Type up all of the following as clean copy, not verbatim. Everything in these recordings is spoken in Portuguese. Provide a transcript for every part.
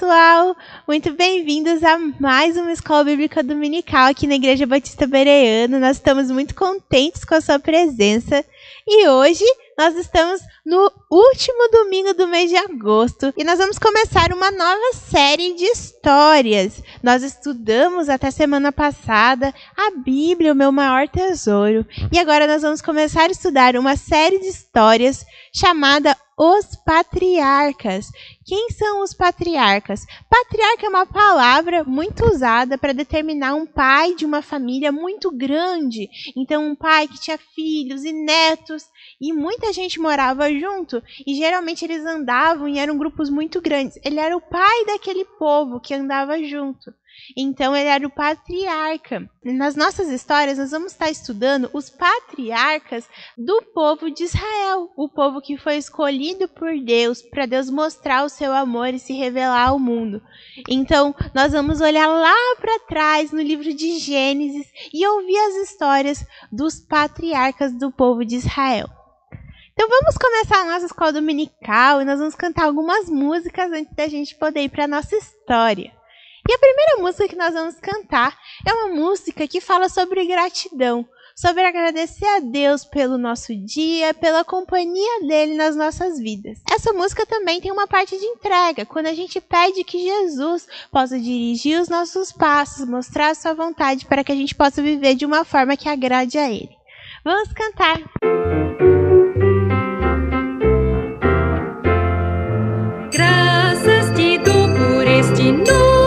pessoal! Muito bem-vindos a mais uma Escola Bíblica Dominical aqui na Igreja Batista Bereano. Nós estamos muito contentes com a sua presença e hoje nós estamos no último domingo do mês de agosto e nós vamos começar uma nova série de histórias. Nós estudamos até semana passada a Bíblia, o meu maior tesouro, e agora nós vamos começar a estudar uma série de histórias chamada Os Patriarcas. Quem são os patriarcas? Patriarca é uma palavra muito usada para determinar um pai de uma família muito grande. Então, um pai que tinha filhos e netos, e muita gente morava junto, e geralmente eles andavam e eram grupos muito grandes. Ele era o pai daquele povo que andava junto. Então, ele era o patriarca. Nas nossas histórias, nós vamos estar estudando os patriarcas do povo de Israel, o povo que foi escolhido por Deus, para Deus mostrar o seu amor e se revelar ao mundo. Então, nós vamos olhar lá para trás, no livro de Gênesis, e ouvir as histórias dos patriarcas do povo de Israel. Então, vamos começar a nossa escola dominical, e nós vamos cantar algumas músicas antes da gente poder ir para a nossa história. E a primeira música que nós vamos cantar é uma música que fala sobre gratidão, sobre agradecer a Deus pelo nosso dia, pela companhia dele nas nossas vidas. Essa música também tem uma parte de entrega, quando a gente pede que Jesus possa dirigir os nossos passos, mostrar a sua vontade para que a gente possa viver de uma forma que agrade a ele. Vamos cantar! Graças te dou por este novo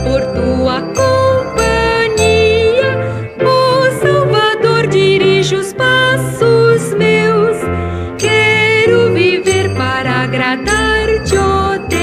por tua companhia, ó Salvador, dirige os passos meus. Quero viver para agradar-te, ó Deus.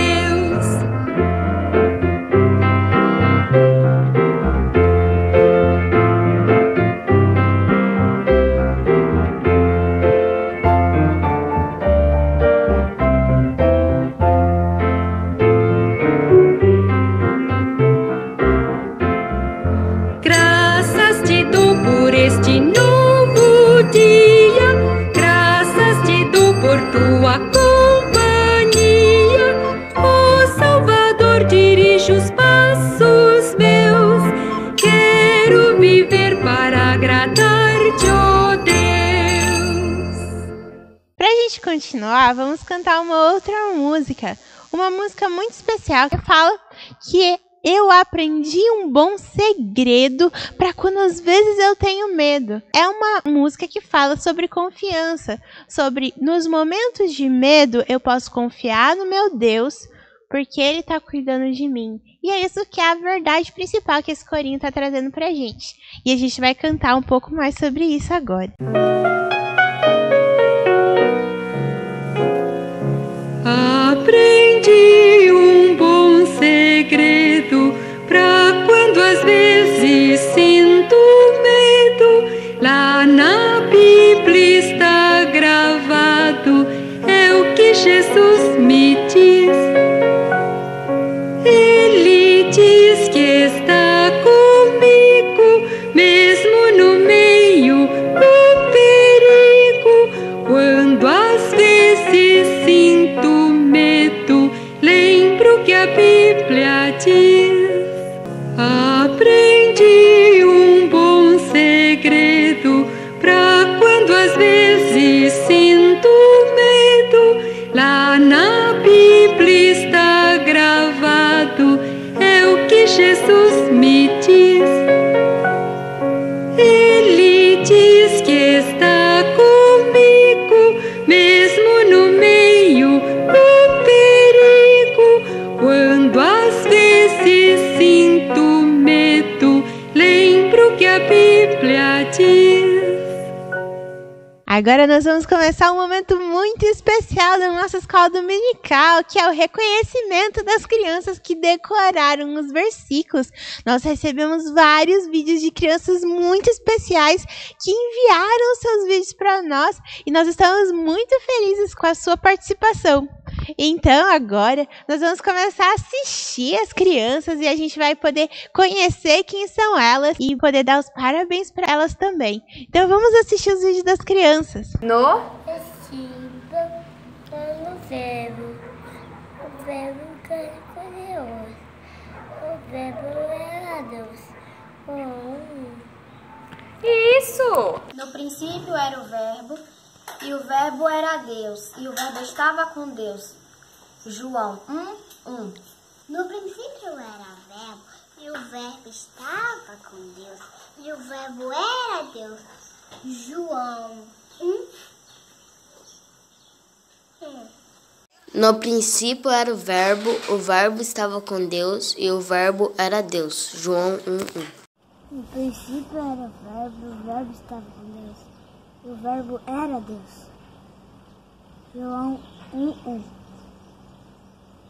Este novo dia, graças te dou por tua companhia, ó Salvador, dirige os passos meus. Quero viver para agradar-te, ó Deus. Pra gente continuar, vamos cantar uma outra música. Uma música muito especial que fala que eu aprendi um bom segredo para quando às vezes eu tenho medo. É uma música que fala sobre confiança, sobre nos momentos de medo eu posso confiar no meu Deus, porque Ele está cuidando de mim. E é isso que é a verdade principal que esse corinho está trazendo para a gente. E a gente vai cantar um pouco mais sobre isso agora. Aprendi um bom segredo pra quando às vezes sinto medo. Lá na Bíblia está gravado, é o que Jesus me diz. Ele diz que está comigo, mesmo no meio do perigo. Quando às vezes sinto medo, lembro que a Bíblia diz. Aprendi um bom segredo pra quando às vezes sinto medo. Lá na Bíblia está gravado, é o que Jesus me diz. Ele diz que está comigo, mesmo no meio do perigo. Quando às vezes sinto medo, lembro que a Bíblia diz. Agora nós vamos começar um momento muito especial da nossa escola dominical, que é o reconhecimento das crianças que decoraram os versículos. Nós recebemos vários vídeos de crianças muito especiais que enviaram os seus vídeos para nós e nós estamos muito felizes com a sua participação. Então, agora, nós vamos começar a assistir as crianças e a gente vai poder conhecer quem são elas e poder dar os parabéns para elas também. Então, vamos assistir os vídeos das crianças. No o verbo que com Deus, o verbo era Deus. Isso! No princípio era o verbo, e o verbo era Deus, e o verbo estava com Deus. João 1:1. No princípio era o verbo, e o verbo estava com Deus, e o verbo era Deus. João 1:1. No princípio era o verbo estava com Deus, e o verbo era Deus. João 1:1. No princípio era o verbo estava com Deus, e o verbo era Deus. João 1:1.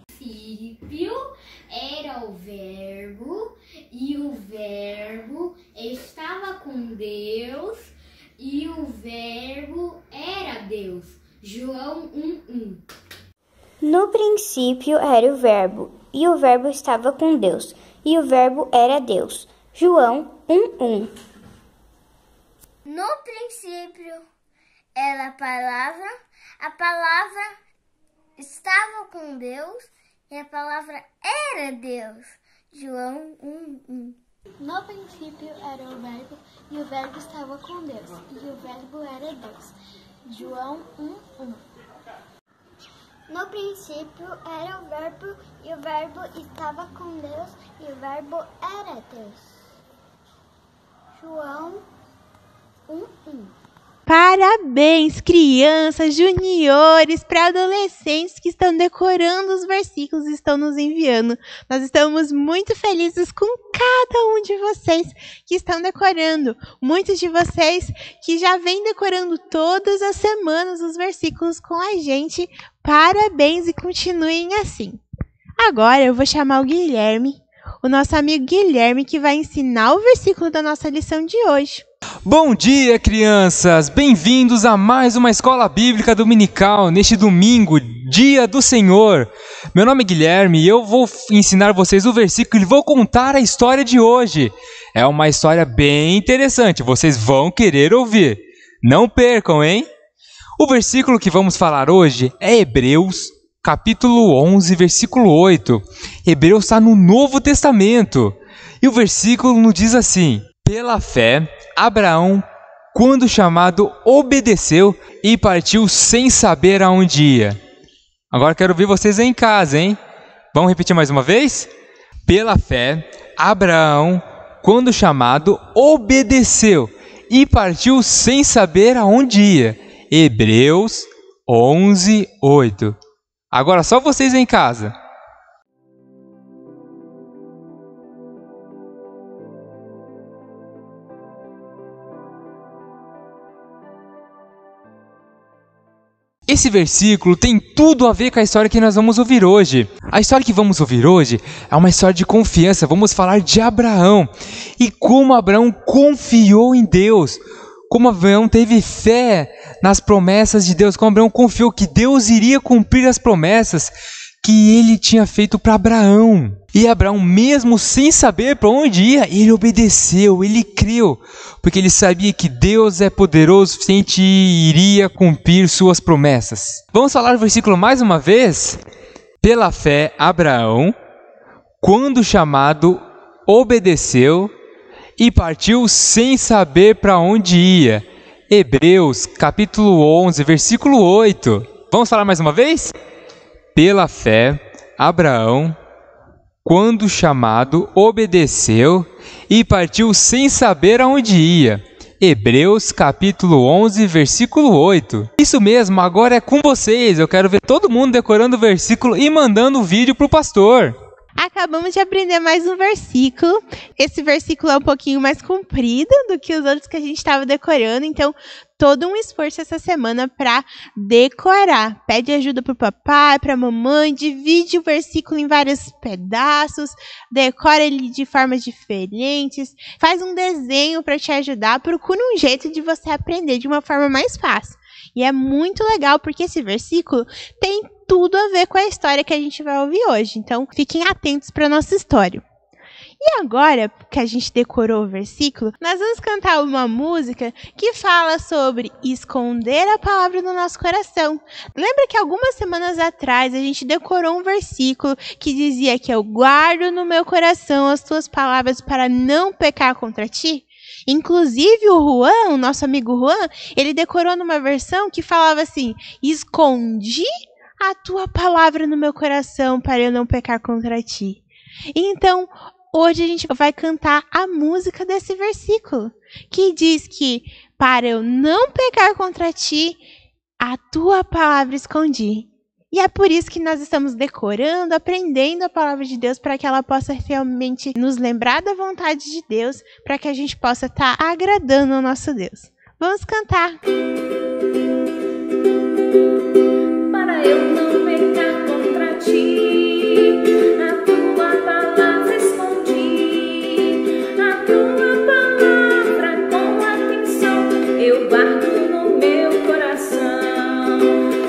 No princípio era o verbo, e o verbo estava com Deus, e o verbo era Deus. João 1:1. No princípio era o verbo, e o verbo estava com Deus, e o verbo era Deus. João 1:1. No princípio era a palavra estava com Deus, e a palavra era Deus. João 1:1. No princípio era o verbo, e o verbo estava com Deus, e o verbo era Deus. João 1:1. No princípio era o verbo, e o verbo estava com Deus, e o verbo era Deus. João 1:1. Parabéns, crianças, juniores, pré-adolescentes que estão decorando os versículos e estão nos enviando. Nós estamos muito felizes com cada um de vocês que estão decorando. Muitos de vocês que já vêm decorando todas as semanas os versículos com a gente. Parabéns e continuem assim. Agora eu vou chamar o Guilherme, o nosso amigo Guilherme, que vai ensinar o versículo da nossa lição de hoje. Bom dia, crianças! Bem-vindos a mais uma Escola Bíblica Dominical neste domingo, Dia do Senhor. Meu nome é Guilherme e eu vou ensinar vocês o versículo e vou contar a história de hoje. É uma história bem interessante, vocês vão querer ouvir. Não percam, hein? O versículo que vamos falar hoje é Hebreus, capítulo 11, versículo 8. Hebreus está no Novo Testamento. E o versículo nos diz assim: pela fé, Abraão, quando chamado, obedeceu e partiu sem saber aonde ia. Agora quero ver vocês aí em casa, hein? Vamos repetir mais uma vez? Pela fé, Abraão, quando chamado, obedeceu e partiu sem saber aonde ia. Hebreus 11, 8. Agora só vocês aí em casa. Esse versículo tem tudo a ver com a história que nós vamos ouvir hoje. A história que vamos ouvir hoje é uma história de confiança. Vamos falar de Abraão e como Abraão confiou em Deus. Como Abraão teve fé nas promessas de Deus. Como Abraão confiou que Deus iria cumprir as promessas que ele tinha feito para Abraão. E Abraão, mesmo sem saber para onde ia, ele obedeceu, ele creu, porque ele sabia que Deus é poderoso o suficiente e iria cumprir suas promessas. Vamos falar o versículo mais uma vez? Pela fé, Abraão, quando chamado, obedeceu e partiu sem saber para onde ia. Hebreus, capítulo 11, versículo 8. Vamos falar mais uma vez? Pela fé, Abraão, quando chamado, obedeceu e partiu sem saber aonde ia. Hebreus, capítulo 11, versículo 8. Isso mesmo, agora é com vocês. Eu quero ver todo mundo decorando o versículo e mandando o vídeo para o pastor. Acabamos de aprender mais um versículo. Esse versículo é um pouquinho mais comprido do que os outros que a gente estava decorando. Então, todo um esforço essa semana para decorar. Pede ajuda para o papai, para a mamãe, divide o versículo em vários pedaços, decora ele de formas diferentes, faz um desenho para te ajudar, procura um jeito de você aprender de uma forma mais fácil. E é muito legal porque esse versículo tem tudo a ver com a história que a gente vai ouvir hoje. Então, fiquem atentos para a nossa história. E agora, que a gente decorou o versículo, nós vamos cantar uma música que fala sobre esconder a palavra no nosso coração. Lembra que algumas semanas atrás a gente decorou um versículo que dizia que eu guardo no meu coração as tuas palavras para não pecar contra ti? Inclusive o Juan, o nosso amigo Juan, ele decorou numa versão que falava assim: escondi a tua palavra no meu coração para eu não pecar contra ti. Então, hoje a gente vai cantar a música desse versículo, que diz que para eu não pecar contra ti, a tua palavra escondi. E é por isso que nós estamos decorando, aprendendo a palavra de Deus, para que ela possa realmente nos lembrar da vontade de Deus, para que a gente possa estar agradando ao nosso Deus. Vamos cantar! Para eu não pecar contra ti, a tua palavra escondi, a tua palavra com atenção eu guardo no meu coração.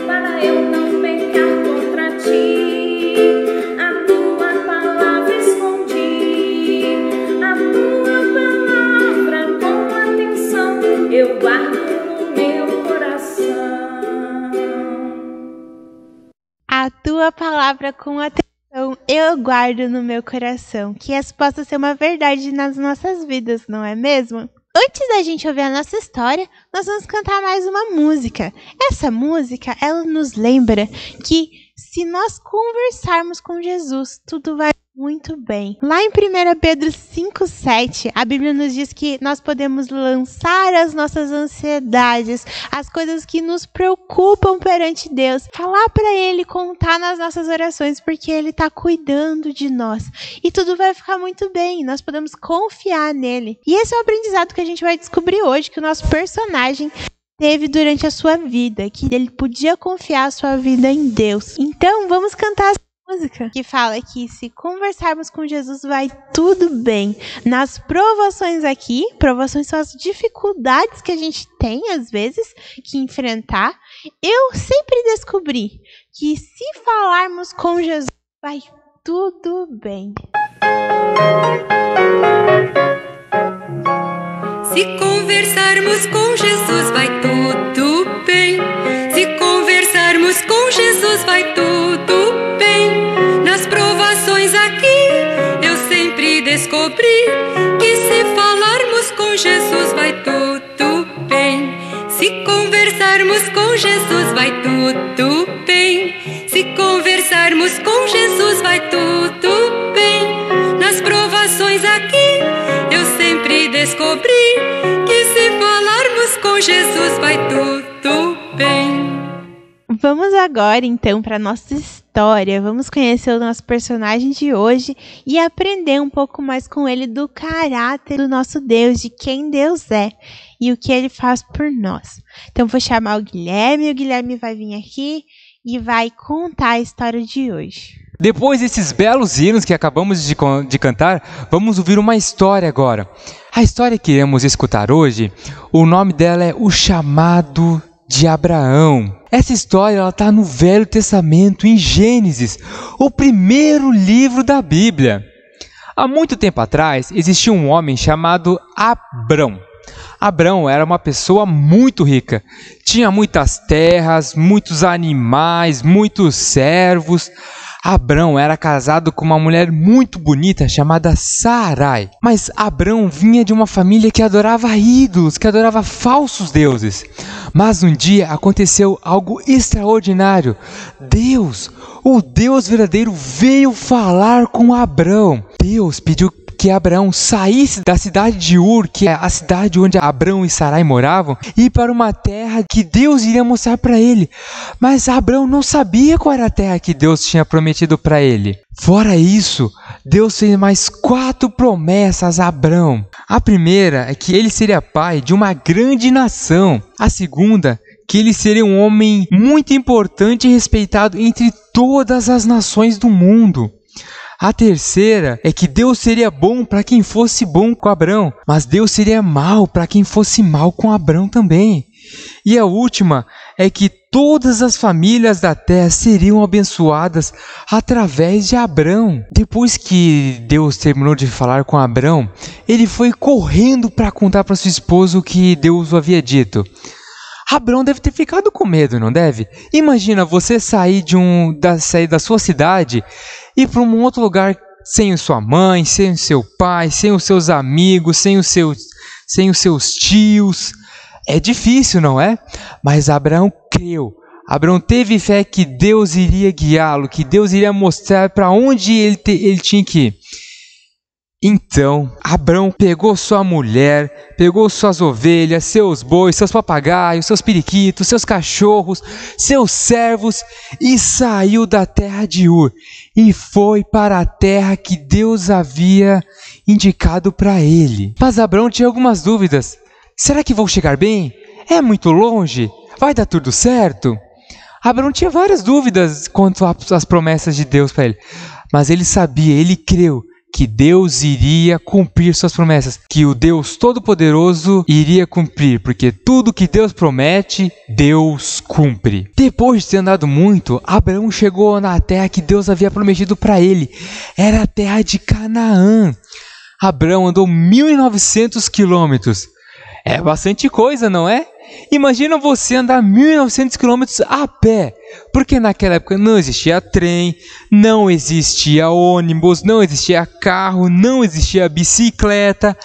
Para eu não pecar contra ti, a tua palavra escondi, a tua palavra com atenção eu guardo no meu coração. A tua palavra com atenção eu guardo no meu coração. Que essa possa ser uma verdade nas nossas vidas, não é mesmo? Antes da gente ouvir a nossa história, nós vamos cantar mais uma música. Essa música, ela nos lembra que se nós conversarmos com Jesus, tudo vai muito bem. Lá em 1 Pedro 5,7, a Bíblia nos diz que nós podemos lançar as nossas ansiedades, as coisas que nos preocupam perante Deus, falar para Ele, contar nas nossas orações, porque Ele está cuidando de nós. E tudo vai ficar muito bem, nós podemos confiar nele. E esse é o aprendizado que a gente vai descobrir hoje, que o nosso personagem teve durante a sua vida, que ele podia confiar a sua vida em Deus. Então, vamos cantar essa música que fala que se conversarmos com Jesus vai tudo bem. Nas provações aqui, provações são as dificuldades que a gente tem às vezes que enfrentar. Eu sempre descobri que se falarmos com Jesus vai tudo bem. Se conversarmos com Jesus vai tudo bem. Se conversarmos com Jesus vai tudo bem. Nas provações aqui eu sempre descobri que se falarmos com Jesus vai tudo bem. Se conversarmos com Jesus vai tudo bem. Se conversarmos com Jesus vai tudo bem. Nas provações aqui eu sempre descobri que se falarmos com Jesus vai tudo bem. Vamos agora então para nossa história. Vamos conhecer o nosso personagem de hoje e aprender um pouco mais com ele do caráter do nosso Deus, de quem Deus é e o que ele faz por nós. Então vou chamar o Guilherme vai vir aqui e vai contar a história de hoje. Depois desses belos hinos que acabamos de cantar, vamos ouvir uma história agora. A história que iremos escutar hoje, o nome dela é O Chamado de Abraão. Essa história está no Velho Testamento, em Gênesis, o primeiro livro da Bíblia. Há muito tempo atrás, existia um homem chamado Abrão. Abrão era uma pessoa muito rica. Tinha muitas terras, muitos animais, muitos servos. Abrão era casado com uma mulher muito bonita chamada Sarai. Mas Abrão vinha de uma família que adorava ídolos, que adorava falsos deuses. Mas um dia aconteceu algo extraordinário. Deus, o Deus verdadeiro, veio falar com Abrão. Deus pediu que Abraão saísse da cidade de Ur, que é a cidade onde Abrão e Sarai moravam, e ir para uma terra que Deus iria mostrar para ele. Mas Abrão não sabia qual era a terra que Deus tinha prometido para ele. Fora isso, Deus fez mais 4 promessas a Abrão. A primeira é que ele seria pai de uma grande nação. A segunda, que ele seria um homem muito importante e respeitado entre todas as nações do mundo. A terceira é que Deus seria bom para quem fosse bom com Abrão, mas Deus seria mal para quem fosse mal com Abrão também. E a última é que todas as famílias da terra seriam abençoadas através de Abrão. Depois que Deus terminou de falar com Abrão, ele foi correndo para contar para sua esposa o que Deus havia dito. Abrão deve ter ficado com medo, não deve? Imagina você sair da sua cidade e ir para um outro lugar sem a sua mãe, sem o seu pai, sem os seus amigos, sem os seus tios. É difícil, não é? Mas Abraão creu. Abraão teve fé que Deus iria guiá-lo, que Deus iria mostrar para onde ele tinha que ir. Então, Abrão pegou sua mulher, pegou suas ovelhas, seus bois, seus papagaios, seus periquitos, seus cachorros, seus servos e saiu da terra de Ur e foi para a terra que Deus havia indicado para ele. Mas Abrão tinha algumas dúvidas. Será que vou chegar bem? É muito longe? Vai dar tudo certo? Abrão tinha várias dúvidas quanto às promessas de Deus para ele. Mas ele sabia, ele creu que Deus iria cumprir suas promessas, que o Deus Todo-Poderoso iria cumprir, porque tudo que Deus promete, Deus cumpre. Depois de ter andado muito, Abraão chegou na terra que Deus havia prometido para ele. Era a terra de Canaã. Abraão andou 1.900 quilômetros. É bastante coisa, não é? Imagina você andar 1.900 quilômetros a pé, porque naquela época não existia trem, não existia ônibus, não existia carro, não existia bicicleta.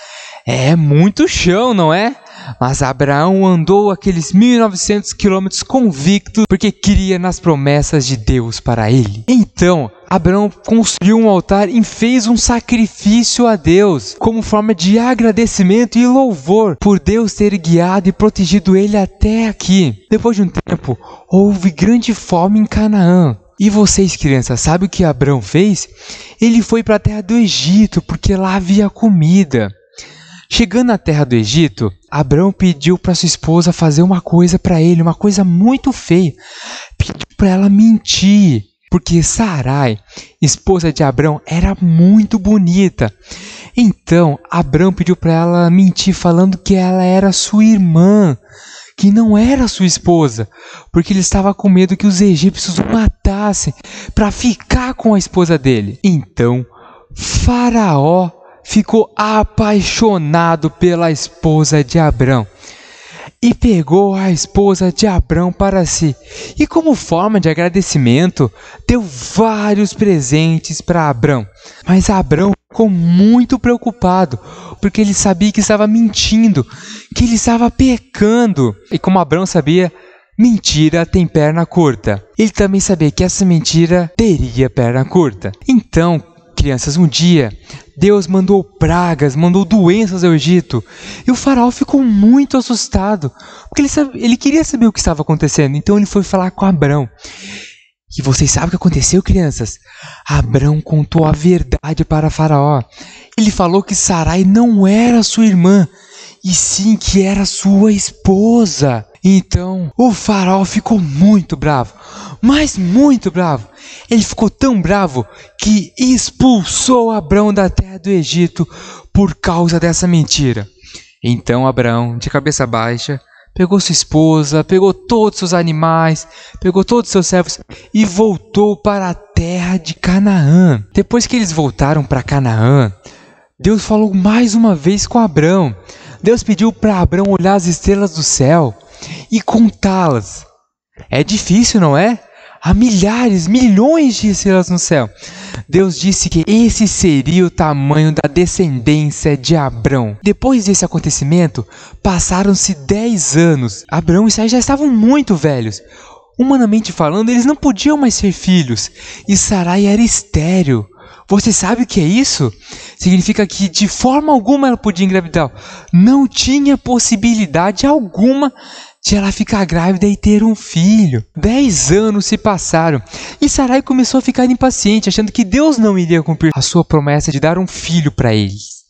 É muito chão, não é? Mas Abraão andou aqueles 1.900 quilômetros convicto, porque cria nas promessas de Deus para ele. Então, Abraão construiu um altar e fez um sacrifício a Deus, como forma de agradecimento e louvor por Deus ter guiado e protegido ele até aqui. Depois de um tempo, houve grande fome em Canaã. E vocês, crianças, sabem o que Abraão fez? Ele foi para a terra do Egito, porque lá havia comida. Chegando na terra do Egito, Abraão pediu para sua esposa fazer uma coisa para ele, uma coisa muito feia. Pediu para ela mentir, porque Sarai, esposa de Abraão, era muito bonita. Então, Abraão pediu para ela mentir, falando que ela era sua irmã, que não era sua esposa, porque ele estava com medo que os egípcios o matassem para ficar com a esposa dele. Então, Faraó ficou apaixonado pela esposa de Abrão e pegou a esposa de Abrão para si. E como forma de agradecimento, deu vários presentes para Abrão. Mas Abrão ficou muito preocupado, porque ele sabia que estava mentindo, que ele estava pecando. E como Abrão sabia, mentira tem perna curta. Ele também sabia que essa mentira teria perna curta. Então, crianças, um dia Deus mandou pragas, mandou doenças ao Egito, e o faraó ficou muito assustado, porque ele queria saber o que estava acontecendo. Então ele foi falar com Abrão. E vocês sabem o que aconteceu, crianças? Abrão contou a verdade para Faraó. Ele falou que Sarai não era sua irmã, e sim que era sua esposa. Então o faraó ficou muito bravo, mas muito bravo. Ele ficou tão bravo que expulsou Abrão da terra do Egito por causa dessa mentira. Então Abrão, de cabeça baixa, pegou sua esposa, pegou todos os seus animais, pegou todos os seus servos e voltou para a terra de Canaã. Depois que eles voltaram para Canaã, Deus falou mais uma vez com Abrão. Deus pediu para Abrão olhar as estrelas do céu e contá-las. É difícil, não é? Há milhares, milhões de estrelas no céu. Deus disse que esse seria o tamanho da descendência de Abrão. Depois desse acontecimento, passaram-se 10 anos. Abrão e Sarai já estavam muito velhos. Humanamente falando, eles não podiam mais ser filhos. E Sarai era estéril. Você sabe o que é isso? Significa que de forma alguma ela podia engravidar. Não tinha possibilidade alguma de ela ficar grávida e ter um filho. 10 anos se passaram e Sarai começou a ficar impaciente, achando que Deus não iria cumprir a sua promessa de dar um filho para eles.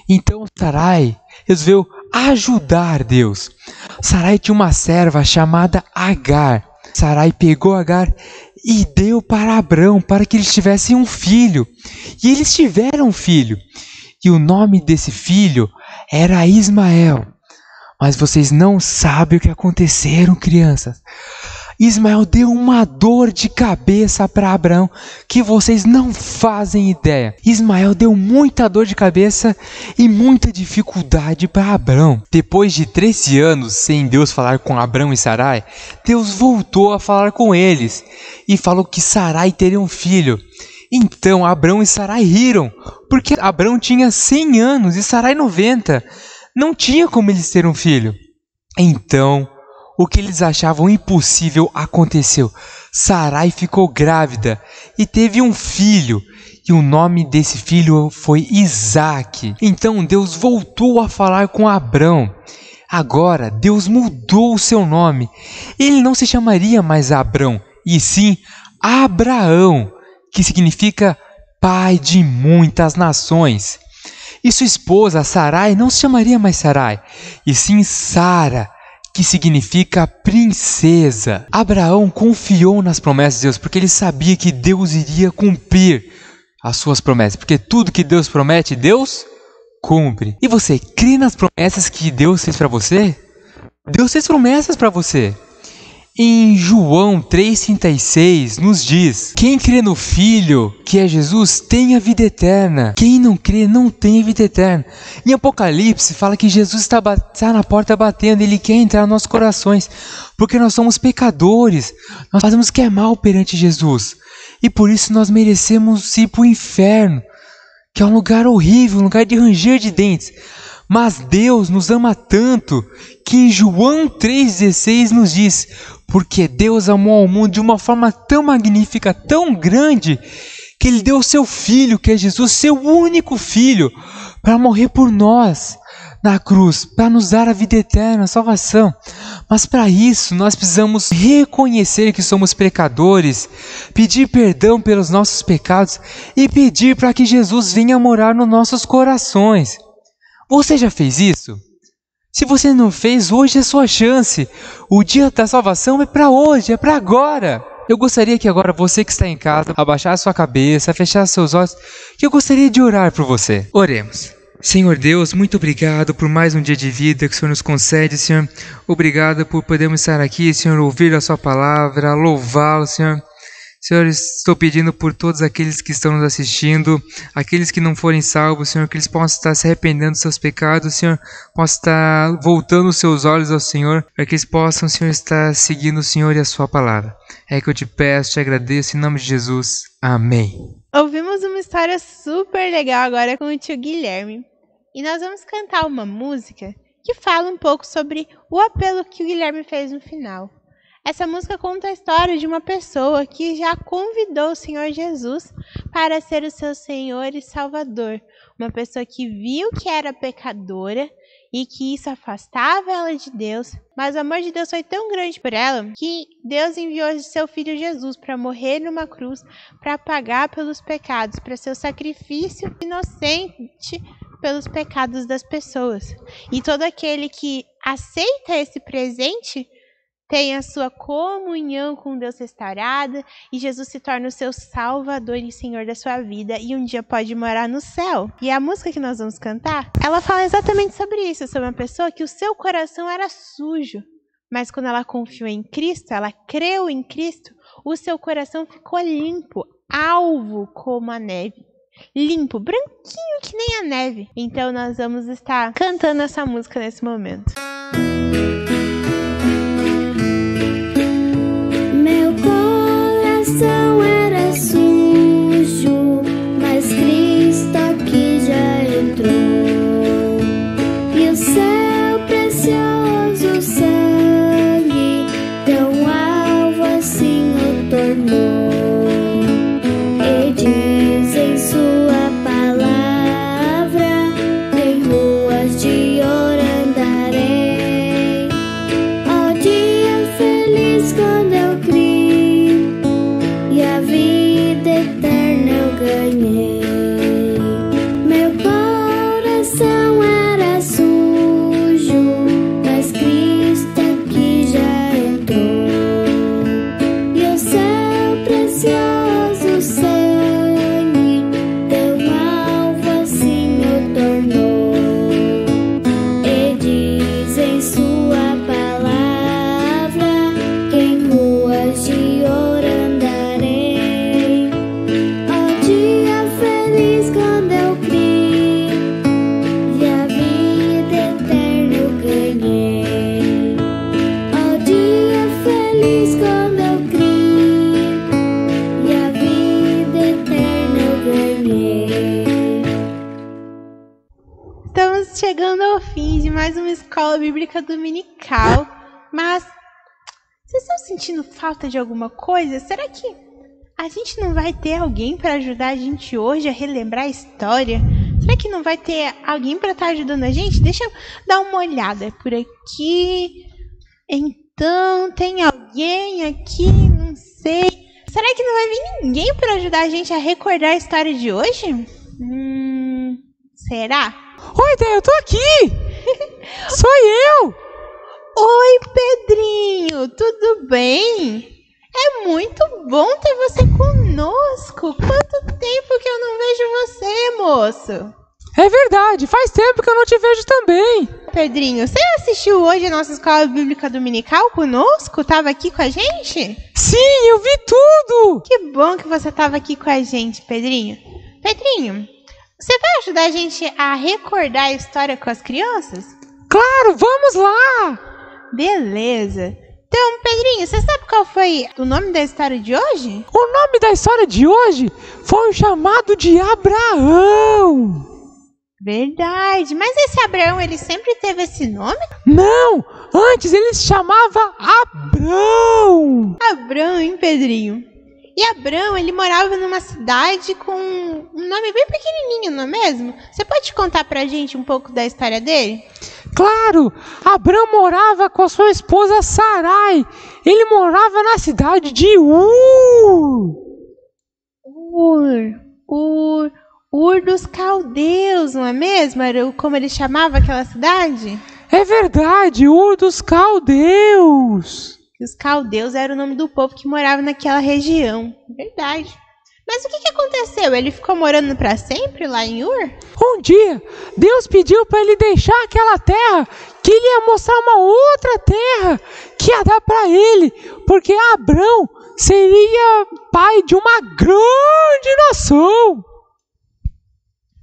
Então Sarai resolveu ajudar Deus. Sarai tinha uma serva chamada Agar. Sarai pegou Agar e deu para Abrão para que eles tivessem um filho. E eles tiveram um filho. E o nome desse filho era Ismael. Mas vocês não sabem o que aconteceu, crianças. Ismael deu uma dor de cabeça para Abraão que vocês não fazem ideia. Ismael deu muita dor de cabeça e muita dificuldade para Abraão. Depois de 13 anos sem Deus falar com Abraão e Sarai, Deus voltou a falar com eles e falou que Sarai teria um filho. Então Abraão e Sarai riram, porque Abraão tinha 100 anos e Sarai 90. Não tinha como eles terem um filho. Então, o que eles achavam impossível aconteceu. Sarai ficou grávida e teve um filho. E o nome desse filho foi Isaque. Então Deus voltou a falar com Abrão. Agora Deus mudou o seu nome. Ele não se chamaria mais Abrão, e sim Abraão, que significa pai de muitas nações. E sua esposa Sarai não se chamaria mais Sarai, e sim Sara, que significa princesa. Abraão confiou nas promessas de Deus, porque ele sabia que Deus iria cumprir as suas promessas. Porque tudo que Deus promete, Deus cumpre. E você crê nas promessas que Deus fez para você? Deus fez promessas para você. Em João 3,36 nos diz: quem crê no Filho, que é Jesus, tem a vida eterna. Quem não crê, não tem a vida eterna. Em Apocalipse fala que Jesus está na porta batendo. Ele quer entrar nos nossos corações, porque nós somos pecadores. Nós fazemos o que é mal perante Jesus. E por isso nós merecemos ir para o inferno, que é um lugar horrível, um lugar de ranger de dentes. Mas Deus nos ama tanto que em João 3,16 nos diz: porque Deus amou ao mundo de uma forma tão magnífica, tão grande, que Ele deu o seu Filho, que é Jesus, seu único Filho, para morrer por nós na cruz, para nos dar a vida eterna, a salvação. Mas para isso nós precisamos reconhecer que somos pecadores, pedir perdão pelos nossos pecados e pedir para que Jesus venha morar nos nossos corações. Você já fez isso? Se você não fez, hoje é sua chance. O dia da salvação é para hoje, é para agora. Eu gostaria que agora você que está em casa abaixasse sua cabeça, fechasse seus olhos, que eu gostaria de orar por você. Oremos. Senhor Deus, muito obrigado por mais um dia de vida que o Senhor nos concede, Senhor. Obrigado por podermos estar aqui, Senhor, ouvir a sua palavra, louvá-lo, Senhor. Senhor, estou pedindo por todos aqueles que estão nos assistindo, aqueles que não forem salvos, Senhor, que eles possam estar se arrependendo dos seus pecados, Senhor, possam estar voltando os seus olhos ao Senhor, para que eles possam, Senhor, estar seguindo o Senhor e a sua palavra. É que eu te peço, te agradeço, em nome de Jesus. Amém. Ouvimos uma história super legal agora com o tio Guilherme. E nós vamos cantar uma música que fala um pouco sobre o apelo que o Guilherme fez no final. Essa música conta a história de uma pessoa que já convidou o Senhor Jesus para ser o seu Senhor e Salvador. Uma pessoa que viu que era pecadora e que isso afastava ela de Deus. Mas o amor de Deus foi tão grande por ela que Deus enviou seu Filho Jesus para morrer numa cruz, para pagar pelos pecados, para ser o sacrifício inocente pelos pecados das pessoas. E todo aquele que aceita esse presente tem a sua comunhão com Deus restaurada e Jesus se torna o seu Salvador e Senhor da sua vida e um dia pode morar no céu. E a música que nós vamos cantar, ela fala exatamente sobre isso, sobre uma pessoa que o seu coração era sujo, mas quando ela confiou em Cristo, ela creu em Cristo, o seu coração ficou limpo, alvo como a neve. Limpo, branquinho que nem a neve. Então nós vamos estar cantando essa música nesse momento. Era sujo, mas Cristo aqui já entrou, e o seu precioso sangue tão alvo assim o tornou. E diz em sua palavra: em ruas de ouro andarei, mais uma escola bíblica dominical. Mas vocês estão sentindo falta de alguma coisa? Será que a gente não vai ter alguém para ajudar a gente hoje a relembrar a história? Será que não vai ter alguém para estar ajudando a gente? Deixa eu dar uma olhada por aqui. Então, tem alguém aqui? Não sei. Será que não vai vir ninguém para ajudar a gente a recordar a história de hoje? Será? Oi, Dé, eu tô aqui! Sou eu! Oi, Pedrinho, tudo bem? É muito bom ter você conosco. Quanto tempo que eu não vejo você, moço? É verdade, faz tempo que eu não te vejo também. Pedrinho, você assistiu hoje a nossa escola bíblica dominical conosco? Tava aqui com a gente? Sim, eu vi tudo! Que bom que você tava aqui com a gente, Pedrinho. Pedrinho, você vai ajudar a gente a recordar a história com as crianças? Claro, vamos lá! Beleza. Então, Pedrinho, você sabe qual foi o nome da história de hoje? O nome da história de hoje foi o chamado de Abraão. Verdade, mas esse Abraão, ele sempre teve esse nome? Não, antes ele se chamava Abrão. Abrão, hein, Pedrinho? E Abrão, ele morava numa cidade com um nome bem pequenininho, não é mesmo? Você pode contar pra gente um pouco da história dele? Claro, Abrão morava com a sua esposa Sarai. Ele morava na cidade de Ur. Ur dos Caldeus, não é mesmo? Era como ele chamava aquela cidade? É verdade, Ur dos Caldeus. Os caldeus era o nome do povo que morava naquela região. Verdade. Mas o que aconteceu? Ele ficou morando para sempre lá em Ur? Um dia, Deus pediu para ele deixar aquela terra, que ele ia mostrar uma outra terra que ia dar para ele, porque Abrão seria pai de uma grande nação.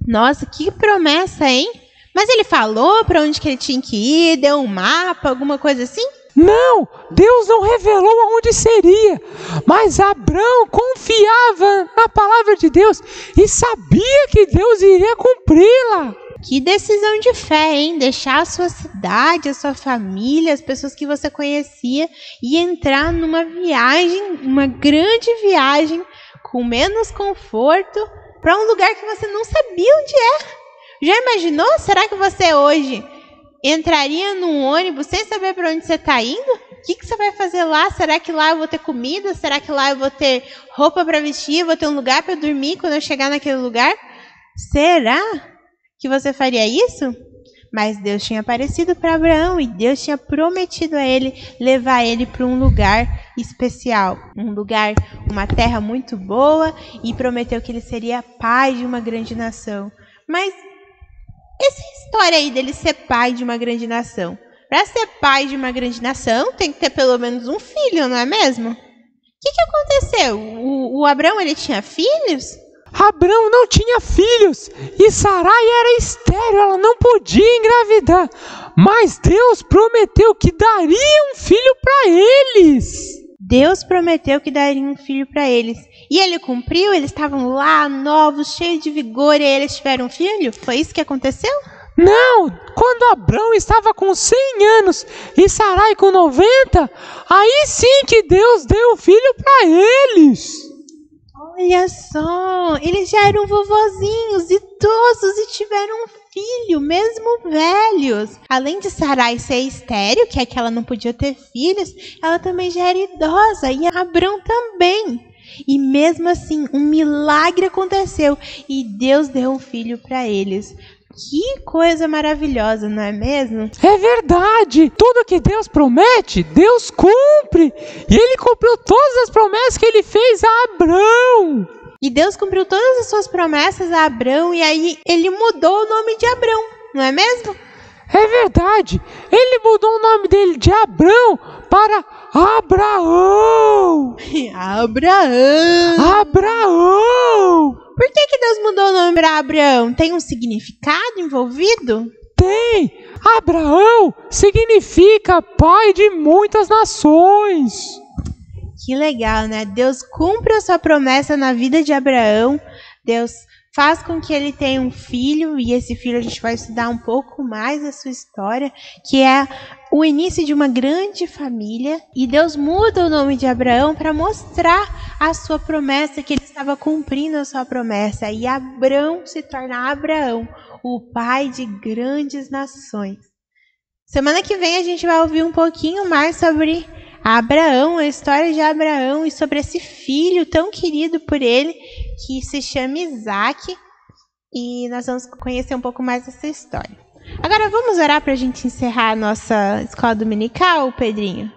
Nossa, que promessa, hein? Mas ele falou para onde que ele tinha que ir, deu um mapa, alguma coisa assim? Não, Deus não revelou aonde seria, mas Abrão confiava na palavra de Deus e sabia que Deus iria cumpri-la. Que decisão de fé, hein? Deixar a sua cidade, a sua família, as pessoas que você conhecia e entrar numa viagem, uma grande viagem, com menos conforto, para um lugar que você não sabia onde é. Já imaginou? Será que você hoje entraria num ônibus sem saber para onde você está indo? O que você vai fazer lá? Será que lá eu vou ter comida? Será que lá eu vou ter roupa para vestir? Vou ter um lugar para dormir quando eu chegar naquele lugar? Será que você faria isso? Mas Deus tinha aparecido para Abraão e Deus tinha prometido a ele levar ele para um lugar especial. Um lugar, uma terra muito boa, e prometeu que ele seria pai de uma grande nação. Mas essa história aí dele ser pai de uma grande nação. Para ser pai de uma grande nação, tem que ter pelo menos um filho, não é mesmo? O que aconteceu? O Abrão, ele tinha filhos? Abrão não tinha filhos e Sarai era estéril, ela não podia engravidar. Mas Deus prometeu que daria um filho para eles. Deus prometeu que daria um filho para eles. E ele cumpriu? Eles estavam lá, novos, cheios de vigor, e eles tiveram um filho? Foi isso que aconteceu? Não! Quando Abrão estava com 100 anos e Sarai com 90, aí sim que Deus deu o filho para eles. Olha só, eles já eram vovozinhos, idosos, e tiveram um filho, mesmo velhos. Além de Sarai ser estéril, que é que ela não podia ter filhos, ela também já era idosa, e Abrão também. E mesmo assim, um milagre aconteceu e Deus deu um filho para eles. Que coisa maravilhosa, não é mesmo? É verdade! Tudo que Deus promete, Deus cumpre! E Ele cumpriu todas as promessas que Ele fez a Abrão! E Deus cumpriu todas as suas promessas a Abrão, e aí Ele mudou o nome de Abrão, não é mesmo? É verdade! Ele mudou o nome dele de Abrão para Abraão! Abraão! Abraão! Por que Deus mudou o nome para Abraão? Tem um significado envolvido? Tem! Abraão significa pai de muitas nações. Que legal, né? Deus cumpre a sua promessa na vida de Abraão. Deus faz com que ele tenha um filho, e esse filho a gente vai estudar um pouco mais da sua história, que é o início de uma grande família, e Deus muda o nome de Abraão para mostrar a sua promessa, que ele estava cumprindo a sua promessa, e Abrão se torna Abraão, o pai de grandes nações. Semana que vem a gente vai ouvir um pouquinho mais sobre Abraão, a história de Abraão, e sobre esse filho tão querido por ele, que se chama Isaac, e nós vamos conhecer um pouco mais dessa história. Agora vamos orar para a gente encerrar a nossa escola dominical, Pedrinho?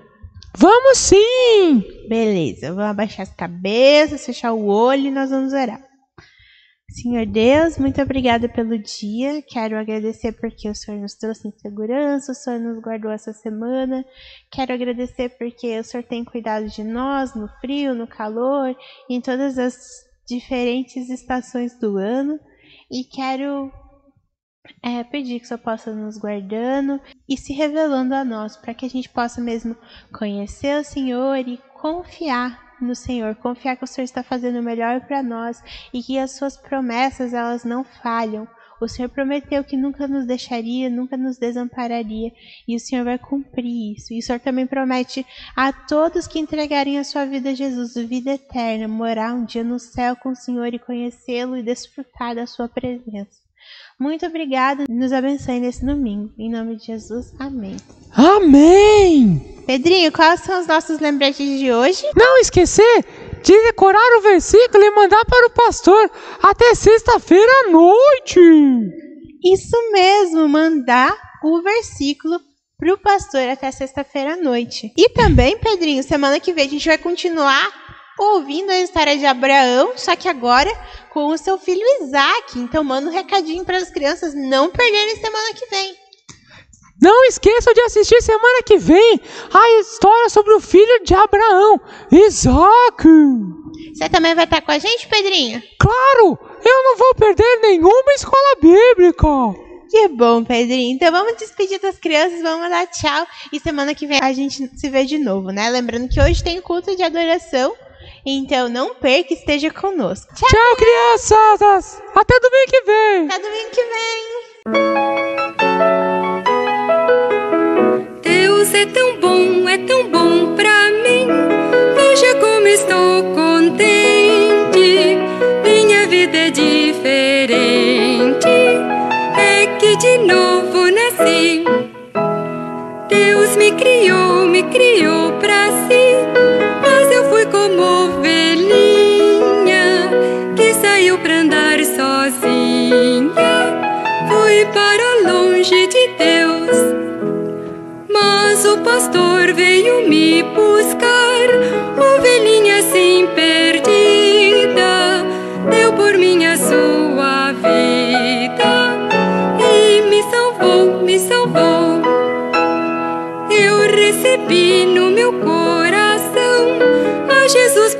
Vamos sim! Beleza, vamos abaixar as cabeças, fechar o olho e nós vamos orar. Senhor Deus, muito obrigada pelo dia. Quero agradecer porque o Senhor nos trouxe em segurança, o Senhor nos guardou essa semana. Quero agradecer porque o Senhor tem cuidado de nós no frio, no calor, em todas as diferentes estações do ano. E quero pedir que o Senhor possa nos guardando e se revelando a nós, para que a gente possa mesmo conhecer o Senhor e confiar no Senhor, confiar que o Senhor está fazendo o melhor para nós e que as suas promessas, elas não falham. O Senhor prometeu que nunca nos deixaria, nunca nos desampararia, e o Senhor vai cumprir isso. E o Senhor também promete a todos que entregarem a sua vida a Jesus, vida eterna, morar um dia no céu com o Senhor e conhecê-lo e desfrutar da sua presença. Muito obrigada, nos abençoe nesse domingo. Em nome de Jesus, amém. Amém! Pedrinho, quais são os nossos lembretes de hoje? Não esquecer de decorar o versículo e mandar para o pastor até sexta-feira à noite. Isso mesmo, mandar o versículo para o pastor até sexta-feira à noite. E também, Pedrinho, semana que vem a gente vai continuar ouvindo a história de Abraão, só que agora com o seu filho Isaac. Então manda um recadinho para as crianças não perderem semana que vem. Não esqueça de assistir semana que vem a história sobre o filho de Abraão, Isaac. Você também vai estar com a gente, Pedrinho? Claro, eu não vou perder nenhuma escola bíblica. Que bom, Pedrinho. Então vamos despedir das crianças, vamos dar tchau. E semana que vem a gente se vê de novo, né? Lembrando que hoje tem culto de adoração. Então não perca e esteja conosco. Tchau, tchau, crianças! Até domingo que vem! Até domingo que vem! Deus é tão bom pra mim. Veja como estou contente. Minha vida é diferente. É que de novo nasci. Deus me criou pra si. Mas eu fui como ovelhinha que saiu pra andar sozinha. Fui para longe de Deus, mas o pastor veio me buscar. Ovelhinha assim perdida, deu por mim a sua vida e me salvou. Eu recebi no meu coração a Jesus.